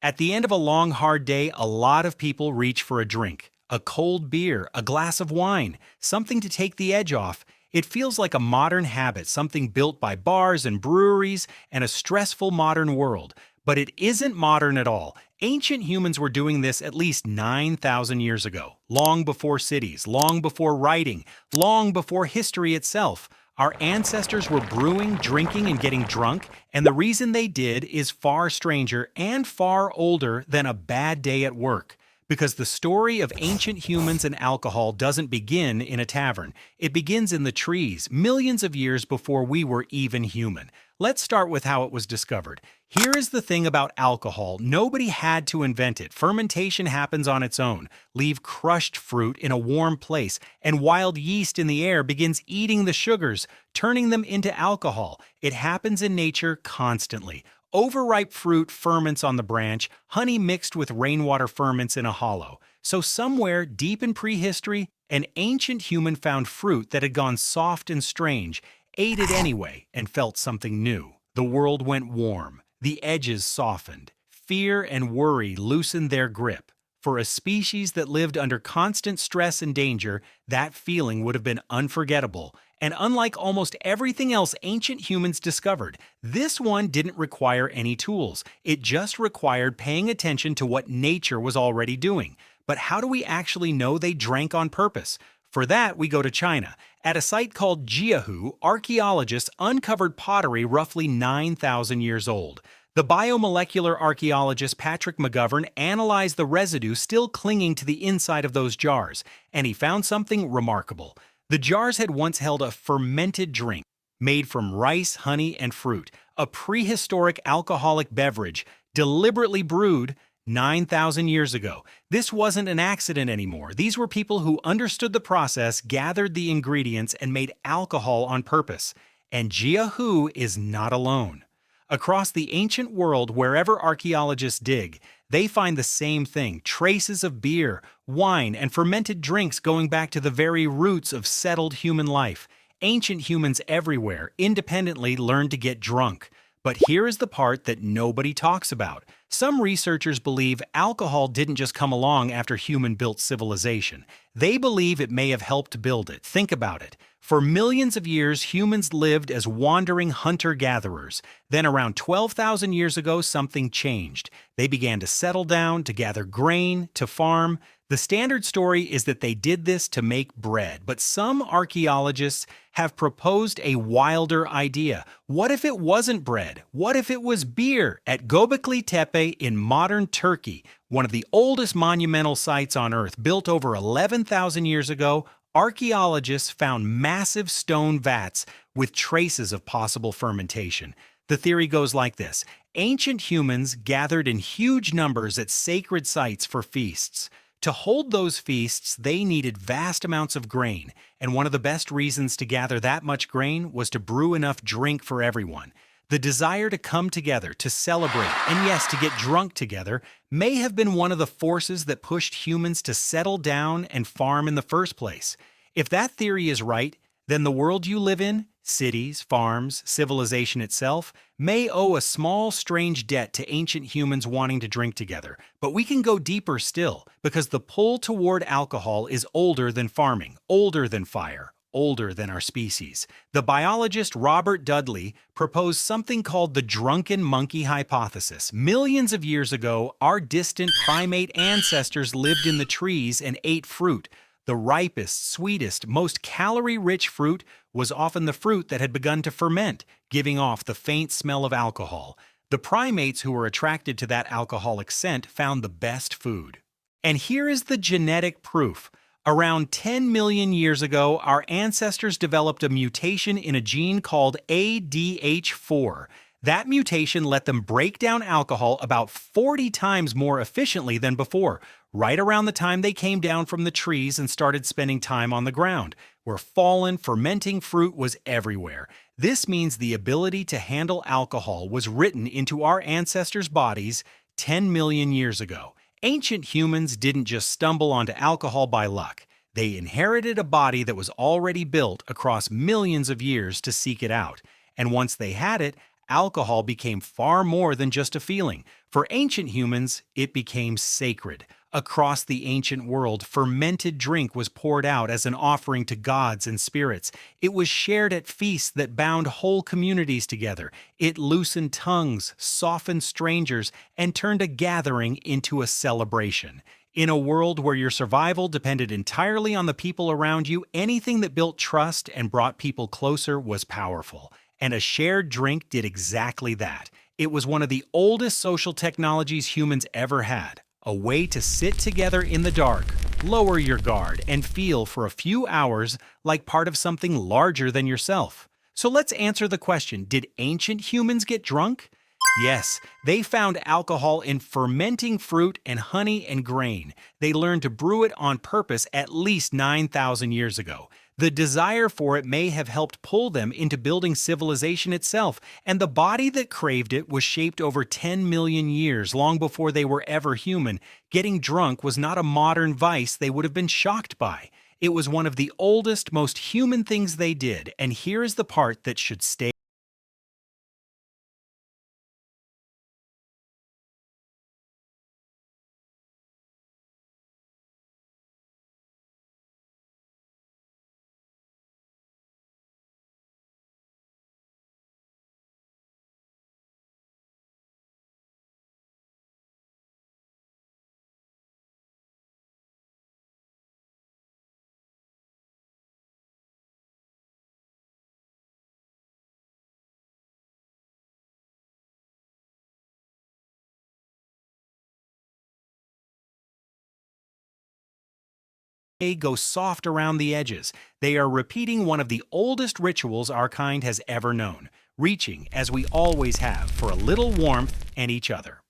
At the end of a long, hard day, a lot of people reach for a drink. A cold beer, a glass of wine, something to take the edge off. It feels like a modern habit, something built by bars and breweries and a stressful modern world. But it isn't modern at all. Ancient humans were doing this at least 9,000 years ago, long before cities, long before writing, long before history itself. Our ancestors were brewing, drinking, and getting drunk, and the reason they did is far stranger and far older than a bad day at work. Because the story of ancient humans and alcohol doesn't begin in a tavern. It begins in the trees, millions of years before we were even human. Let's start with how it was discovered. Here is the thing about alcohol. Nobody had to invent it. Fermentation happens on its own. Leave crushed fruit in a warm place, and wild yeast in the air begins eating the sugars, turning them into alcohol. It happens in nature constantly. Overripe fruit ferments on the branch, honey mixed with rainwater ferments in a hollow. So somewhere deep in prehistory, an ancient human found fruit that had gone soft and strange, ate it anyway, and felt something new. The world went warm. The edges softened. Fear and worry loosened their grip. For a species that lived under constant stress and danger, that feeling would have been unforgettable. And unlike almost everything else ancient humans discovered, this one didn't require any tools. It just required paying attention to what nature was already doing. But how do we actually know they drank on purpose? For that, we go to China. At a site called Jiahu, archaeologists uncovered pottery roughly 9,000 years old. The biomolecular archaeologist Patrick McGovern analyzed the residue still clinging to the inside of those jars, and he found something remarkable. The jars had once held a fermented drink made from rice, honey, and fruit, a prehistoric alcoholic beverage deliberately brewed 9,000 years ago. This wasn't an accident anymore. These were people who understood the process, gathered the ingredients, and made alcohol on purpose. And Jiahu is not alone. Across the ancient world, wherever archaeologists dig, they find the same thing: traces of beer, wine, and fermented drinks going back to the very roots of settled human life. Ancient humans everywhere independently learned to get drunk. But here is the part that nobody talks about. Some researchers believe alcohol didn't just come along after human-built civilization. They believe it may have helped build it. Think about it. For millions of years, humans lived as wandering hunter-gatherers. Then around 12,000 years ago, something changed. They began to settle down, to gather grain, to farm. The standard story is that they did this to make bread, but some archaeologists have proposed a wilder idea. What if it wasn't bread? What if it was beer? At Göbekli Tepe in modern Turkey, one of the oldest monumental sites on Earth, built over 11,000 years ago, archaeologists found massive stone vats with traces of possible fermentation. The theory goes like this: ancient humans gathered in huge numbers at sacred sites for feasts. To hold those feasts, they needed vast amounts of grain, and one of the best reasons to gather that much grain was to brew enough drink for everyone. The desire to come together, to celebrate, and yes, to get drunk together, may have been one of the forces that pushed humans to settle down and farm in the first place. If that theory is right, then the world you live in, cities, farms, civilization itself, may owe a small, strange debt to ancient humans wanting to drink together. But we can go deeper still, because the pull toward alcohol is older than farming, older than fire, older than our species. The biologist Robert Dudley proposed something called the drunken monkey hypothesis. Millions of years ago, our distant primate ancestors lived in the trees and ate fruit. The ripest, sweetest, most calorie-rich fruit was often the fruit that had begun to ferment, giving off the faint smell of alcohol. The primates who were attracted to that alcoholic scent found the best food. And here is the genetic proof. Around 10 million years ago, our ancestors developed a mutation in a gene called ADH4. That mutation let them break down alcohol about 40 times more efficiently than before, right around the time they came down from the trees and started spending time on the ground, where fallen, fermenting fruit was everywhere. This means the ability to handle alcohol was written into our ancestors' bodies 10 million years ago. Ancient humans didn't just stumble onto alcohol by luck. They inherited a body that was already built across millions of years to seek it out. And once they had it, alcohol became far more than just a feeling. For ancient humans, it became sacred. Across the ancient world, fermented drink was poured out as an offering to gods and spirits. It was shared at feasts that bound whole communities together. It loosened tongues, softened strangers, and turned a gathering into a celebration. In a world where your survival depended entirely on the people around you, anything that built trust and brought people closer was powerful. And a shared drink did exactly that. It was one of the oldest social technologies humans ever had. A way to sit together in the dark, lower your guard, and feel for a few hours like part of something larger than yourself. So let's answer the question, did ancient humans get drunk? Yes, they found alcohol in fermenting fruit and honey and grain. They learned to brew it on purpose at least 9,000 years ago. The desire for it may have helped pull them into building civilization itself, and the body that craved it was shaped over 10 million years, long before they were ever human. Getting drunk was not a modern vice they would have been shocked by. It was one of the oldest, most human things they did, and here is the part that should stay. Go soft around the edges. They are repeating one of the oldest rituals our kind has ever known, reaching, as we always have, for a little warmth and each other.